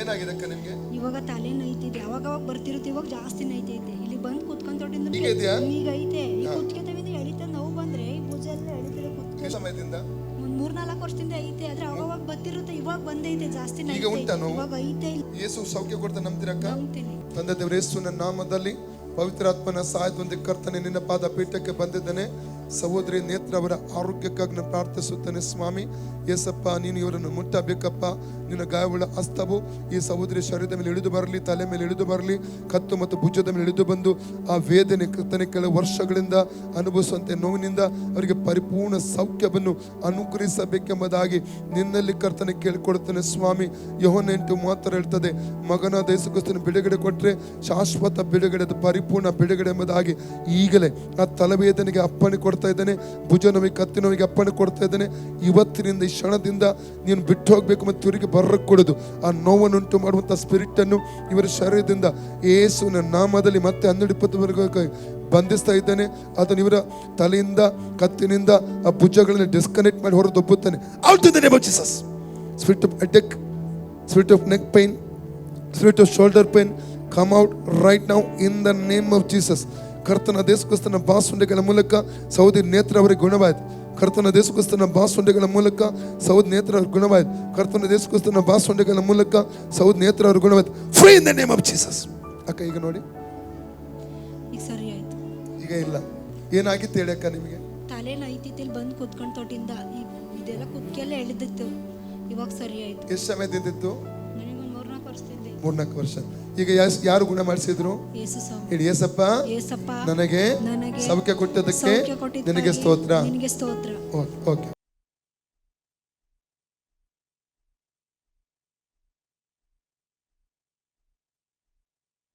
ಏನಾಗಿದೆ ಅಕ್ಕ ನಿಮ್ಗೆ? ಇವಾಗ ತಲೆ ನೈತಿದೆ, ಅವಾಗ ಬರ್ತಿರುತ್ತೆ, ಇವಾಗ ಜಾಸ್ತಿ ನೈತೈತೆ. ಇಲ್ಲಿ ಬಂದು ಕುತ್ಕೊಂತೊಟ್ಟಿಂದ ಈಗ ಇದೆಯಾ? ಈಗ ಐತೆ. ಈ ಕುತ್ಕೆತವಿಂದ ಎಳಿತ ನೋವು ಬಂದ್ರೆ ಈ ಭುಜ ಎಲ್ಲ ಎಳಿತಿದೆ. ಎಷ್ಟು ಸಮಯದಿಂದ? ಒಂದು 3-4 ವರ್ಷದಿಂದ ಐತೆ, ಆದ್ರೆ ಅವಾಗ ಬರ್ತಿರುತ್ತೆ, ಇವಾಗ ಬಂದೈತೆ, ಜಾಸ್ತಿ ಈಗ ಉಂಟಾ ನೋವು? ಇವಾಗ ಐತೆ. ಯೇಸು ಸೌಖ್ಯ ಕೊಡ್ತಾ ನಂಬ್ತಿರಕ್ಕ? ನಂಬ್ತೀನಿ. ತಂದೆ ದೇವರ ಯೇಸುವಿನ ನಾಮದಲ್ಲಿ ಪವಿತ್ರಾತ್ಮನ ಸಹಾಯದೊಂದಿಗೆ ಕರ್ತನೆ ನಿನ್ನ ಪಾದ ಪೀಠಕ್ಕೆ ಬಂದಿದ್ದಾನೆ. ಸಹೋದರಿ ನೇತ್ರ ಅವರ ಆರೋಗ್ಯಕ್ಕಾಗಿ ನಾನು ಪ್ರಾರ್ಥಿಸುತ್ತೇನೆ ಸ್ವಾಮಿ. ಯೇಸಪ್ಪ, ನೀನು ಇವರನ್ನು ಮುಟ್ಟಬೇಕಪ್ಪ. ನಿನ್ನ ಗಾಯವುಳ್ಳ ಹಸ್ತವು ಈ ಸಹೋದರಿ ಶರೀರದ ಮೇಲೆ ಇಳಿದು ಬರಲಿ, ತಲೆ ಮೇಲೆ ಇಳಿದು ಬರಲಿ, ಕತ್ತು ಮತ್ತು ಭುಜದ ಮೇಲೆ ಇಳಿದು ಬಂದು ಆ ವೇದನೆ ಕರ್ತನೆ ಕೆಲವು ವರ್ಷಗಳಿಂದ ಅನುಭವಿಸುವಂತೆ ನೋವಿನಿಂದ ಅವರಿಗೆ ಪರಿಪೂರ್ಣ ಸೌಖ್ಯವನ್ನು ಅನುಗ್ರಹಿಸಬೇಕೆಂಬುದಾಗಿ ನಿನ್ನಲ್ಲಿ ಕರ್ತನೆ ಕೇಳಿಕೊಡುತ್ತೇನೆ ಸ್ವಾಮಿ. ಯೋಹನ 8:30 ಹೇಳ್ತದೆ, ಮಗನಾದ ಯೇಸು ಕ್ರಿಸ್ತನ ಬಿಡುಗಡೆ ಕೊಟ್ಟರೆ ಶಾಶ್ವತ ಬಿಡುಗಡೆ, ಅದು ಪರಿಪೂರ್ಣ ಬಿಡುಗಡೆ ಎಂಬುದಾಗಿ ಈಗಲೇ ಆ ತಲೆವೇದನೆಗೆ ಅಪ್ಪಣೆ ಕೊಡ್ತಾ ಇದ್ದಾನೆ. ಭುಜ ನೋವಿಗೆ, ಕತ್ತಿ ನೋವಿಗೆ ಅಪ್ಪಣೆ ಕೊಡ್ತಾ ಇದ್ದಾನೆ. ಇವತ್ತಿನಿಂದ ಈ ಕ್ಷಣದಿಂದ ನೀನು ಬಿಟ್ಟು ಹೋಗ್ಬೇಕು ಮತ್ತು ಇವರಿಗೆ ಬರಕ್ಕೆ ಕೊಡೋದು ಆ ನೋವನ್ನುಂಟು ಮಾಡುವಂಥ ಸ್ಪಿರಿಟ್ ಅನ್ನು ಇವರ ಶರೀರದಿಂದ ಯೇಸುವಿನ ನಾಮದಲ್ಲಿ ಮತ್ತೆ 12:20 ಬಂಧಿಸ್ತಾ ಇದ್ದಾನೆ. ಅದನ್ನು ಇವರ ತಲೆಯಿಂದ, ಕತ್ತಿನಿಂದ ಆ ಭುಜಗಳನ್ನು ಡಿಸ್ಕನೆಕ್ಟ್ ಮಾಡಿ ಹೊರದೊಬ್ಬುತ್ತಾನೆ. Out in the name of Jesus. Spirit of headache, spirit of neck pain, spirit of shoulder pain, come out right now in the name of Jesus. ಕರ್ತನ ದೇಶಕ್ರಿಸ್ತನ ಬಾಸುಂಡೆಗಳ ಮೂಲಕ ಸಹೋದರಿ ನೇತ್ರ ಅವರಿಗೆ ಗುಣವಾಯಿತು. ಕರ್ತನ ದೇಶಕ್ರಿಸ್ತನ ಬಾಸುಂಡೆಗಳ ಮೂಲಕ ಸಹೋದರಿ ನೇತ್ರ ಅವ್ರಿಗೆ ಗುಣವಾಯಿತು. ಕರ್ತನ ದೇಶಕ್ರಿಸ್ತನ ಬಾಸುಂಡೆಗಳ ಮೂಲಕ ಸಹೋದರಿ ನೇತ್ರ ಅವ್ರಿಗೆ ಗುಣವಾಯಿತು. Free in the name of Jesus. ಅಕ್ಕ ಈಗ ನೋಡಿ, ಈಗ ಸರಿ ಆಯ್ತು. ಈಗ ಇಲ್ಲ. ಏನಾಗಿತ್ತು ಹೇಳಿ ಅಕ್ಕ ನಿಮಗೆ? ತಲೆ ನೈತಿತ್ತು, ಇಲ್ಲಿ ಬಂದು ಕುತ್ಕೊಂಡು ತೊಟ್ಟಿಂದ ಇದೆಲ್ಲ ಕುತ್ಕೆಲ್ಲ ಎಳೆದಿತ್ತು, ಇವಾಗ ಸರಿ ಆಯ್ತು. ಎಷ್ಟು ಸಮಯದಿಂದಿತ್ತು? ನನಗೆ ಒಂದು 3-4 ವರ್ಷದಿಂದ. 3-4 ವರ್ಷ. ಈಗ ಯಾರು ಗುಣ ಮಾಡಿಸಿದ್ರು? ಹೇಳಿ, ಯೇಸಪ್ಪ ನನಗೆ ಸೌಖ್ಯ ಕೊಟ್ಟದಕ್ಕೆ ನಿನಗೆ ಸ್ತೋತ್ರ. ನಿನಗೆ ಸ್ತೋತ್ರ. ಓಕೆ.